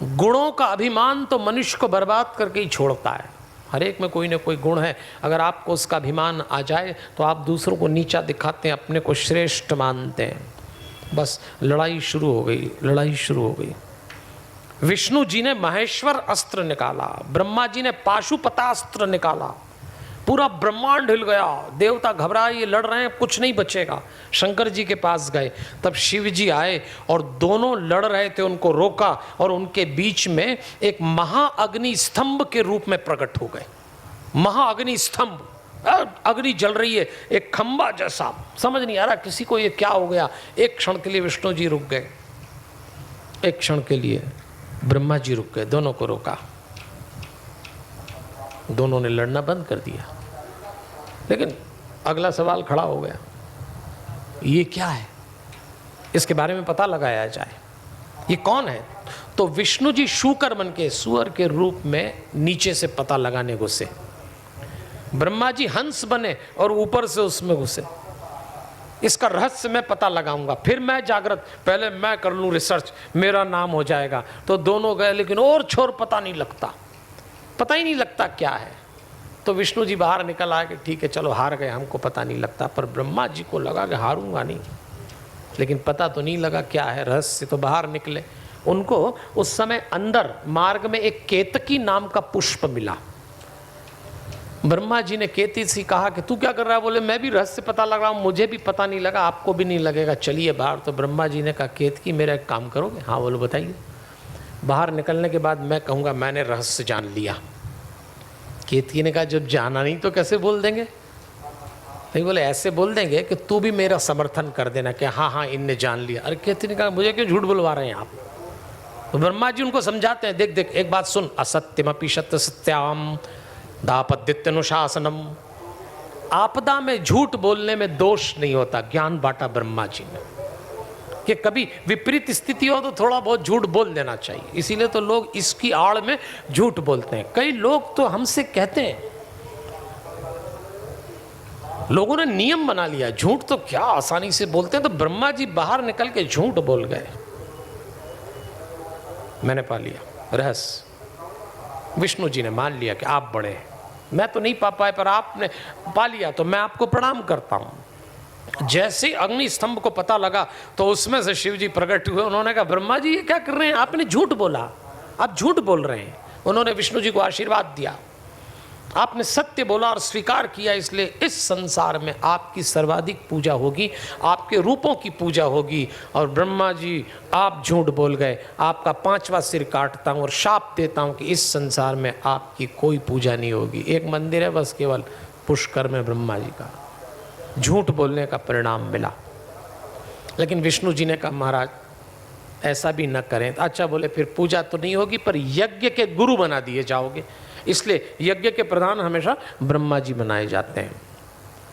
गुणों का अभिमान तो मनुष्य को बर्बाद करके ही छोड़ता है। हर एक में कोई ना कोई गुण है, अगर आपको उसका अभिमान आ जाए तो आप दूसरों को नीचा दिखाते हैं, अपने को श्रेष्ठ मानते हैं। बस लड़ाई शुरू हो गई, लड़ाई शुरू हो गई। विष्णु जी ने महेश्वर अस्त्र निकाला, ब्रह्मा जी ने पाशुपतास्त्र निकाला, पूरा ब्रह्मांड हिल गया। देवता घबराए, ये लड़ रहे हैं, कुछ नहीं बचेगा। शंकर जी के पास गए, तब शिव जी आए और दोनों लड़ रहे थे, उनको रोका और उनके बीच में एक महाअग्नि स्तंभ के रूप में प्रकट हो गए। महाअग्नि स्तंभ, अग्नि जल रही है, एक खंबा जैसा, समझ नहीं आ रहा किसी को ये क्या हो गया। एक क्षण के लिए विष्णु जी रुक गए, एक क्षण के लिए ब्रह्मा जी रुक गए, दोनों को रोका, दोनों ने लड़ना बंद कर दिया। लेकिन अगला सवाल खड़ा हो गया, ये क्या है, इसके बारे में पता लगाया जाए, ये कौन है। तो विष्णु जी शूकर बन के, सुअर के रूप में नीचे से पता लगाने घुसे, ब्रह्मा जी हंस बने और ऊपर से उसमें घुसे। इसका रहस्य मैं पता लगाऊंगा, फिर मैं जागृत, पहले मैं कर लूं रिसर्च, मेरा नाम हो जाएगा। तो दोनों गए, लेकिन और छोर पता नहीं लगता, पता ही नहीं लगता क्या है। तो विष्णु जी बाहर निकल आए कि ठीक है चलो हार गए, हमको पता नहीं लगता। पर ब्रह्मा जी को लगा कि हारूंगा नहीं, लेकिन पता तो नहीं लगा क्या है रहस्य। तो बाहर निकले, उनको उस समय अंदर मार्ग में एक केतकी नाम का पुष्प मिला। ब्रह्मा जी ने केती से कहा कि तू क्या कर रहा है। बोले मैं भी रहस्य पता लग रहा हूँ, मुझे भी पता नहीं लगा, आपको भी नहीं लगेगा, चलिए बाहर। तो ब्रह्मा जी ने कहा केतकी मेरा एक काम करोगे। हाँ बोलो बताइए। बाहर निकलने के बाद मैं कहूँगा मैंने रहस्य जान लिया। केतकी ने कहा जब जाना नहीं तो कैसे बोल देंगे। नहीं बोले ऐसे बोल देंगे कि तू भी मेरा समर्थन कर देना कि हाँ हाँ इनने जान लिया। अरे केतकी ने कहा मुझे क्यों झूठ बुलवा रहे हैं आप। तो ब्रह्मा जी उनको समझाते हैं, देख देख एक बात सुन, असत्यमपि सत्य सत्याम दापद्यत्यनुशासनम। आपदा में झूठ बोलने में दोष नहीं होता, ज्ञान बांटा ब्रह्मा जी ने कि कभी विपरीत स्थिति हो तो थोड़ा बहुत झूठ बोल देना चाहिए। इसीलिए तो लोग इसकी आड़ में झूठ बोलते हैं। कई लोग तो हमसे कहते हैं, लोगों ने नियम बना लिया, झूठ तो क्या आसानी से बोलते हैं। तो ब्रह्मा जी बाहर निकल के झूठ बोल गए। मैंने पा लिया रहस्य। विष्णु जी ने मान लिया कि आप बड़े हैं, मैं तो नहीं पा पाए पर आपने पा लिया, तो मैं आपको प्रणाम करता हूं। जैसे अग्नि स्तंभ को पता लगा तो उसमें से शिव जी प्रकट हुए। उन्होंने कहा ब्रह्मा जी ये क्या कर रहे हैं, आपने झूठ बोला, आप झूठ बोल रहे हैं। उन्होंने विष्णु जी को आशीर्वाद दिया, आपने सत्य बोला और स्वीकार किया, इसलिए इस संसार में आपकी सर्वाधिक पूजा होगी, आपके रूपों की पूजा होगी। और ब्रह्मा जी आप झूठ बोल गए, आपका 5वां सिर काटता हूँ और शाप देता हूँ कि इस संसार में आपकी कोई पूजा नहीं होगी। एक मंदिर है बस केवल पुष्कर में ब्रह्मा जी का। झूठ बोलने का परिणाम मिला। लेकिन विष्णु जी ने कहा महाराज ऐसा भी न करें। अच्छा बोले फिर पूजा तो नहीं होगी पर यज्ञ के गुरु बना दिए जाओगे, इसलिए यज्ञ के प्रधान हमेशा ब्रह्मा जी बनाए जाते हैं।